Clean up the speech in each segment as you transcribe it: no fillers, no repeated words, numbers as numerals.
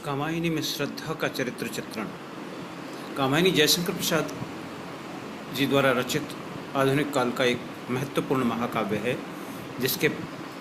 कामायनी में श्रद्धा का चरित्र चित्रण। कामायनी जयशंकर प्रसाद जी द्वारा रचित आधुनिक काल का एक महत्वपूर्ण महाकाव्य है, जिसके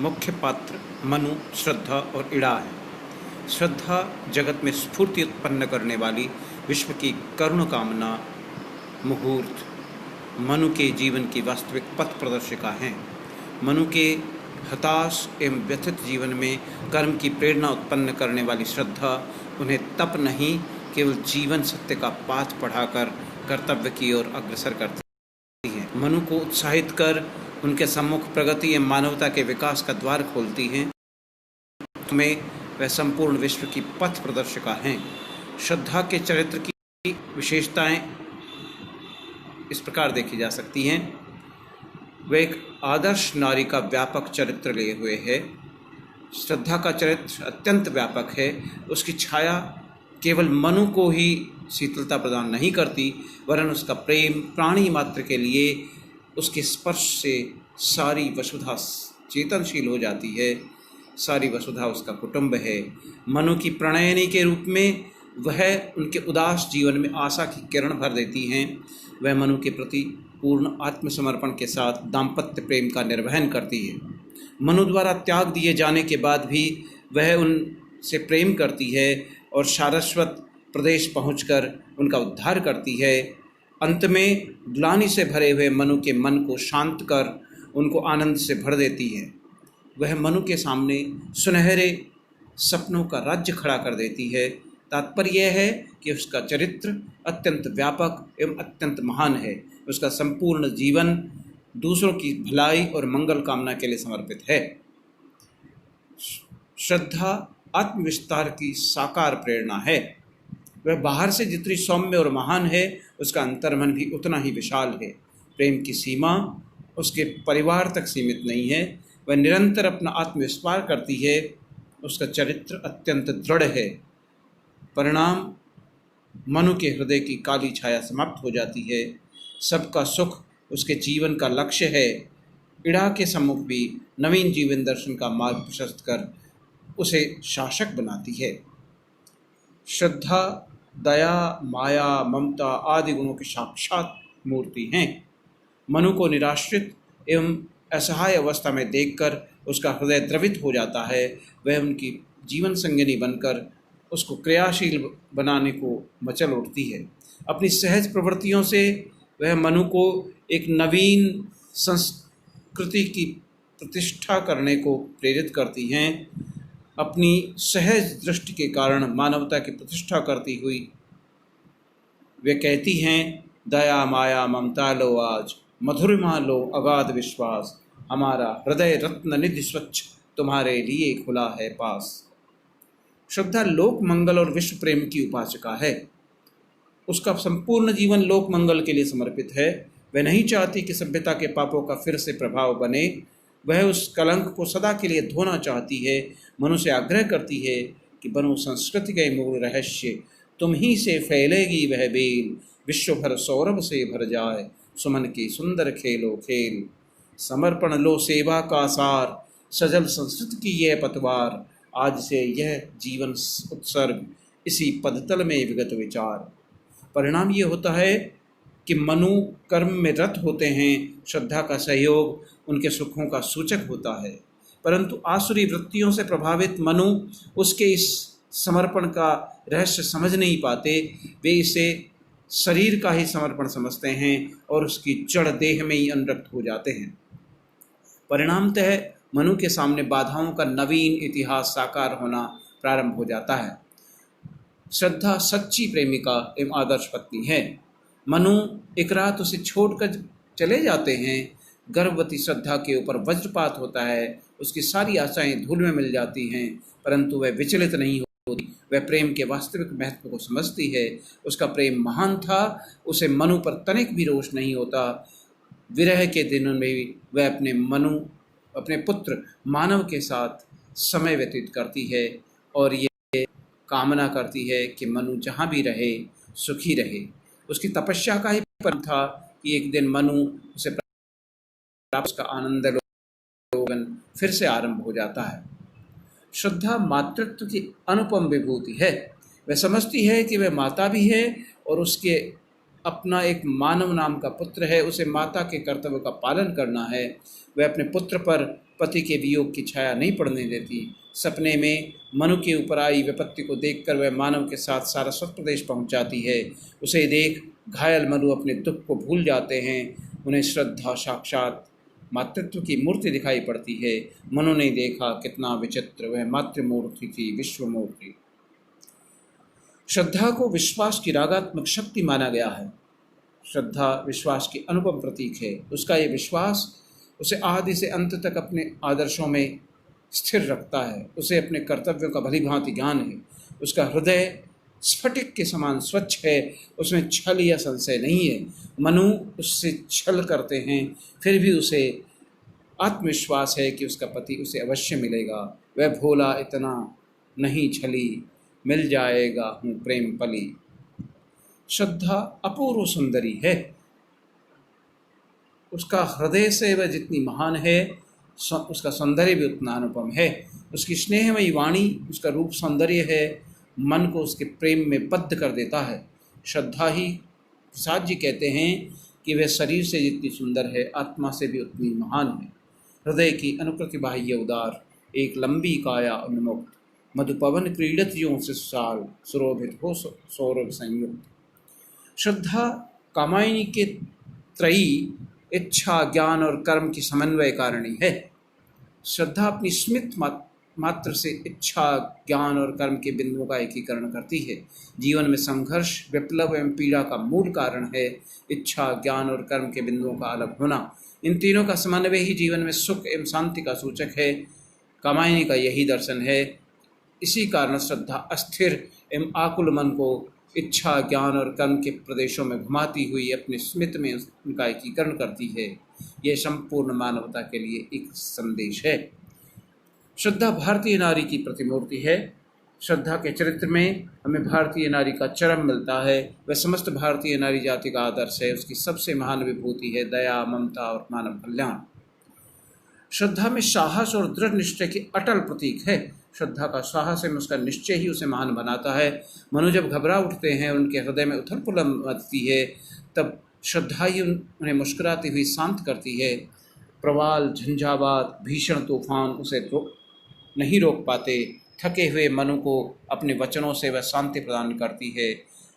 मुख्य पात्र मनु, श्रद्धा और इड़ा है। श्रद्धा जगत में स्फूर्ति उत्पन्न करने वाली विश्व की करुण कामना मुहूर्त मनु के जीवन की वास्तविक पथ प्रदर्शिका हैं। मनु के हताश एवं व्यथित जीवन में कर्म की प्रेरणा उत्पन्न करने वाली श्रद्धा उन्हें तप नहीं, केवल जीवन सत्य का पाठ पढ़ाकर कर्तव्य की ओर अग्रसर करती है। मनु को उत्साहित कर उनके सम्मुख प्रगति एवं मानवता के विकास का द्वार खोलती हैं। में वह संपूर्ण विश्व की पथ प्रदर्शिका हैं। श्रद्धा के चरित्र की विशेषताएं इस प्रकार देखी जा सकती हैं। वह एक आदर्श नारी का व्यापक चरित्र लिए हुए है। श्रद्धा का चरित्र अत्यंत व्यापक है। उसकी छाया केवल मनु को ही शीतलता प्रदान नहीं करती, वरन उसका प्रेम प्राणी मात्र के लिए उसके स्पर्श से सारी वसुधा चेतनशील हो जाती है। सारी वसुधा उसका कुटुंब है। मनु की प्रणयनी के रूप में वह उनके उदास जीवन में आशा की किरण भर देती हैं। वह मनु के प्रति पूर्ण आत्मसमर्पण के साथ दाम्पत्य प्रेम का निर्वहन करती है। मनु द्वारा त्याग दिए जाने के बाद भी वह उनसे प्रेम करती है और सारस्वत प्रदेश पहुंचकर उनका उद्धार करती है। अंत में ग्लानि से भरे हुए मनु के मन को शांत कर उनको आनंद से भर देती है। वह मनु के सामने सुनहरे सपनों का राज्य खड़ा कर देती है। तात्पर्य यह है कि उसका चरित्र अत्यंत व्यापक एवं अत्यंत महान है। उसका संपूर्ण जीवन दूसरों की भलाई और मंगल कामना के लिए समर्पित है। श्रद्धा आत्मविस्तार की साकार प्रेरणा है। वह बाहर से जितनी सौम्य और महान है, उसका अंतर्मन भी उतना ही विशाल है। प्रेम की सीमा उसके परिवार तक सीमित नहीं है। वह निरंतर अपना आत्मविस्तार करती है। उसका चरित्र अत्यंत दृढ़ है। परिणाम मनु के हृदय की काली छाया समाप्त हो जाती है। सबका सुख उसके जीवन का लक्ष्य है। इड़ा के सम्मुख भी नवीन जीवन दर्शन का मार्ग प्रशस्त कर उसे शासक बनाती है। श्रद्धा दया, माया, ममता आदि गुणों की साक्षात मूर्ति हैं। मनु को निराश्रित एवं असहाय अवस्था में देखकर उसका हृदय द्रवित हो जाता है। वह उनकी जीवन संगिनी बनकर उसको क्रियाशील बनाने को मचल उठती है। अपनी सहज प्रवृत्तियों से वह मनु को एक नवीन संस्कृति की प्रतिष्ठा करने को प्रेरित करती हैं। अपनी सहज दृष्टि के कारण मानवता की प्रतिष्ठा करती हुई वे कहती हैं, दया माया ममता लो आज, मधुरिमा लो अगाध विश्वास, हमारा हृदय रत्न निधि स्वच्छ तुम्हारे लिए खुला है पास। श्रद्धा लोक मंगल और विश्व प्रेम की उपासिका है। उसका संपूर्ण जीवन लोक मंगल के लिए समर्पित है। वह नहीं चाहती कि सभ्यता के पापों का फिर से प्रभाव बने। वह उस कलंक को सदा के लिए धोना चाहती है। मनु से आग्रह करती है कि बनो संस्कृति के मूल रहस्य, तुम ही से फैलेगी वह बेल, विश्व भर सौरभ से भर जाए, सुमन की सुंदर खेलो खेल, समर्पण लो सेवा का सार, सजल संस्कृति की यह पतवार, आज से यह जीवन उत्सर्ग, इसी पदतल में विगत विचार। परिणाम ये होता है कि मनु कर्म में रत होते हैं। श्रद्धा का सहयोग उनके सुखों का सूचक होता है। परंतु आसुरी वृत्तियों से प्रभावित मनु उसके इस समर्पण का रहस्य समझ नहीं पाते। वे इसे शरीर का ही समर्पण समझते हैं और उसकी जड़ देह में ही अनुरक्त हो जाते हैं। परिणामतः मनु के सामने बाधाओं का नवीन इतिहास साकार होना प्रारंभ हो जाता है। श्रद्धा सच्ची प्रेमिका एवं आदर्श पत्नी है। मनु एक रात उसे छोड़कर चले जाते हैं। गर्भवती श्रद्धा के ऊपर वज्रपात होता है। उसकी सारी आशाएं धूल में मिल जाती हैं, परंतु वह विचलित नहीं होती। वह प्रेम के वास्तविक महत्व को समझती है। उसका प्रेम महान था। उसे मनु पर तनिक भी रोष नहीं होता। विरह के दिनों में भी वह अपने पुत्र मानव के साथ समय व्यतीत करती है और ये कामना करती है कि मनु जहाँ भी रहे सुखी रहे। उसकी तपस्या का ही फल था कि एक दिन मनु उसे प्राप्त, उसका आनंद लोगन फिर से आरंभ हो जाता है। श्रद्धा मातृत्व की अनुपम विभूति है। वह समझती है कि वह माता भी है और उसके अपना एक मानव नाम का पुत्र है, उसे माता के कर्तव्य का पालन करना है। वह अपने पुत्र पर पति के वियोग की छाया नहीं पड़ने देती। सपने में मनु के ऊपर आई विपत्ति को देखकर वह मानव के साथ सारस्वत प्रदेश पहुंच जाती है। उसे देख घायल मनु अपने दुख को भूल जाते हैं। उन्हें श्रद्धा साक्षात मातृत्व की मूर्ति दिखाई पड़ती है। मनु ने देखा कितना विचित्र, वह मातृमूर्ति थी, विश्वमूर्ति। श्रद्धा को विश्वास की रागात्मक शक्ति माना गया है। श्रद्धा विश्वास की अनुपम प्रतीक है। उसका ये विश्वास उसे आदि से अंत तक अपने आदर्शों में स्थिर रखता है। उसे अपने कर्तव्यों का भली भांति ज्ञान है। उसका हृदय स्फटिक के समान स्वच्छ है, उसमें छल या संशय नहीं है। मनु उससे छल करते हैं, फिर भी उसे आत्मविश्वास है कि उसका पति उसे अवश्य मिलेगा। वह भोला इतना नहीं छली, मिल जाएगा हूँ प्रेम पली। श्रद्धा अपूर्व सुंदरी है। उसका हृदय से वह जितनी महान है, उसका सौंदर्य भी उतना अनुपम है। उसकी स्नेहमयी वाणी, उसका रूप सौंदर्य है, मन को उसके प्रेम में बद्ध कर देता है। श्रद्धा ही, प्रसाद जी कहते हैं कि वह शरीर से जितनी सुंदर है, आत्मा से भी उतनी महान है। हृदय की अनुकृति बाह्य उदार, एक लंबी काया उन्मुक्त, मधुपवन क्रीडत यों से साल, सुरोभित हो सौरभ संयुक्त। श्रद्धा कामायनी के त्रयी इच्छा, ज्ञान और कर्म की समन्वय कारिणी है। श्रद्धा अपनी स्मित मात्र से इच्छा, ज्ञान और कर्म के बिंदुओं का एकीकरण करती है। जीवन में संघर्ष, विप्लव एवं पीड़ा का मूल कारण है इच्छा, ज्ञान और कर्म के बिंदुओं का अलग होना। इन तीनों का समन्वय ही जीवन में सुख एवं शांति का सूचक है। कामायनी का यही दर्शन है। इसी कारण श्रद्धा अस्थिर एवं आकुल मन को इच्छा, ज्ञान और कर्म के प्रदेशों में घुमाती हुई अपने स्मित में उनका एकीकरण करती है। यह संपूर्ण मानवता के लिए एक संदेश है। श्रद्धा भारतीय नारी की प्रतिमूर्ति है। श्रद्धा के चरित्र में हमें भारतीय नारी का चरम मिलता है। वह समस्त भारतीय नारी जाति का आदर्श है। उसकी सबसे महान विभूति है दया, ममता और मानव कल्याण। श्रद्धा में साहस और दृढ़ निश्चय की अटल प्रतीक है। श्रद्धा का साहस एवं उसका निश्चय ही उसे महान बनाता है। मनु जब घबरा उठते हैं, उनके हृदय में उथल पुथल मचती है, तब श्रद्धा ही उन्हें मुस्कुराती हुई शांत करती है। प्रवाल, झंझावात, भीषण तूफान उसे नहीं रोक पाते। थके हुए मनु को अपने वचनों से वह शांति प्रदान करती है।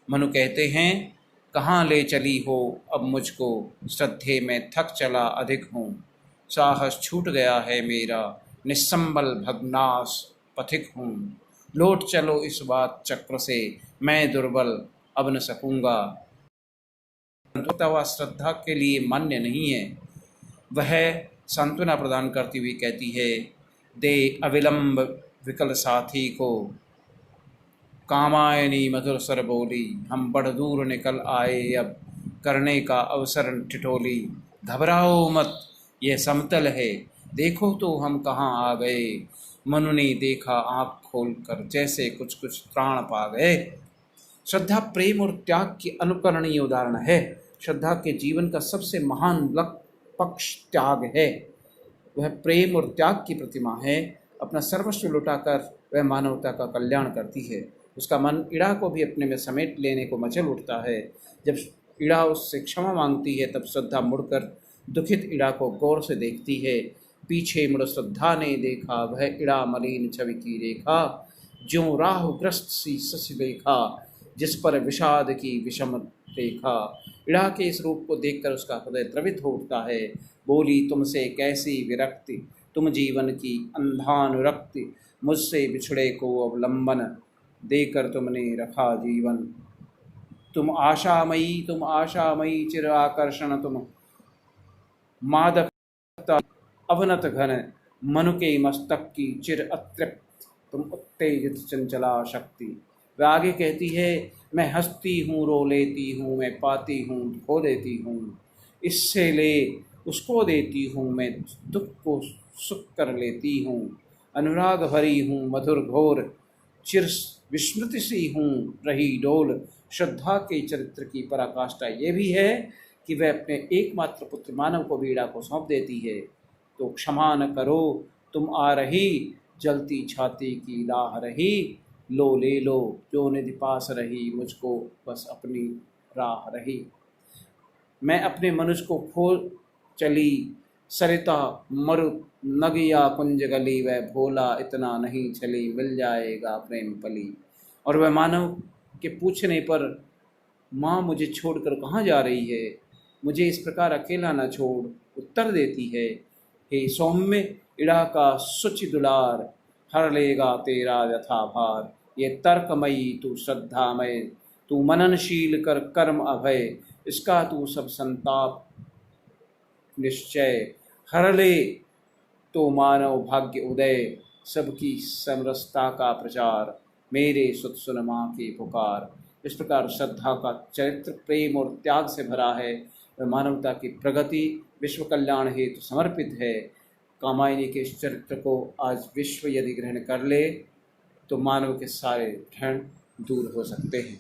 मनु कहते हैं, कहाँ ले चली हो अब मुझको, श्रद्धे में थक चला अधिक हूँ। साहस छूट गया है मेरा, निस्संबल भग्नाश पथिक हूँ। लौट चलो इस बात चक्र से, मैं दुर्बल अब न सकूँगा। श्रद्धा के लिए मान्य नहीं है। वह सांत्वना प्रदान करती हुई कहती है, दे अविलंब विकल साथी को, कामायनी मधुर स्वर बोली, हम बड़ दूर निकल आए अब, करने का अवसर ठिठोली। घबराओ मत, यह समतल है, देखो तो हम कहाँ आ गए। मनु ने देखा आँख खोलकर, जैसे कुछ कुछ प्राण पा गए। श्रद्धा प्रेम और त्याग की अनुकरणीय उदाहरण है। श्रद्धा के जीवन का सबसे महान पक्ष त्याग है। वह प्रेम और त्याग की प्रतिमा है। अपना सर्वस्व लुटाकर वह मानवता का कल्याण करती है। उसका मन इड़ा को भी अपने में समेट लेने को मचल उठता है। जब इड़ा उससे क्षमा मांगती है, तब श्रद्धा मुड़कर दुखित इड़ा को गौर से देखती है। पीछे मुड़ श्रद्धा ने देखा, वह इड़ा मलिन छवि की रेखा, ज्यों राहुग्रस्त सी शशि लेखा, जिस पर विषाद की विषम रेखा। इड़ा के इस रूप को देखकर उसका हृदय द्रवित हो उठता है। बोली, तुमसे कैसी विरक्ति, तुम जीवन की अंधानुरक्ति, मुझसे बिछड़े को अवलंबन, देकर तुमने रखा जीवन। तुम आशामयी चिर आकर्षण, तुम मादकता अवनत घन, मनु के मस्तक की चिर अतृप्त, तुम उत्तेजित चंचला शक्ति। वह आगे कहती है, मैं हंसती हूँ, रो लेती हूँ, मैं पाती हूँ, खो देती हूँ, इससे ले उसको देती हूँ, मैं दुख को सुख कर लेती हूँ। अनुराग भरी हूँ मधुर घोर, चिर विस्मृति सी हूँ रही डोल। श्रद्धा के चरित्र की पराकाष्ठा ये भी है कि वह अपने एकमात्र पुत्र मानव को भी इड़ा को सौंप देती है। तो क्षमा न करो, तुम आ रही जलती छाती की राह रही, लो ले लो जो निधि पास रही, मुझको बस अपनी राह रही। मैं अपने मनुष्य को खो चली, सरिता मरुत नगिया कुंज गली, वह भोला इतना नहीं छली, मिल जाएगा प्रेम पली। और वह मानव के पूछने पर माँ मुझे छोड़कर कहाँ जा रही है, मुझे इस प्रकार अकेला न छोड़, उत्तर देती है, हे सौम्य इड़ा का सुचि दुलार, हर लेगा तेरा यथा भार। ये तर्कमयी तू श्रद्धामय, तू मननशील कर कर्म अभय, इसका तू सब संताप निश्चय, हर ले तो मानव भाग्य उदय, सबकी समरसता का प्रचार, मेरे सुत सुन माँ की पुकार। इस प्रकार श्रद्धा का चरित्र प्रेम और त्याग से भरा है। वह मानवता की प्रगति विश्व कल्याण हेतु समर्पित है। कामायनी के इस चरित्र को आज विश्व यदि ग्रहण कर ले तो मानव के सारे भ्रम दूर हो सकते हैं।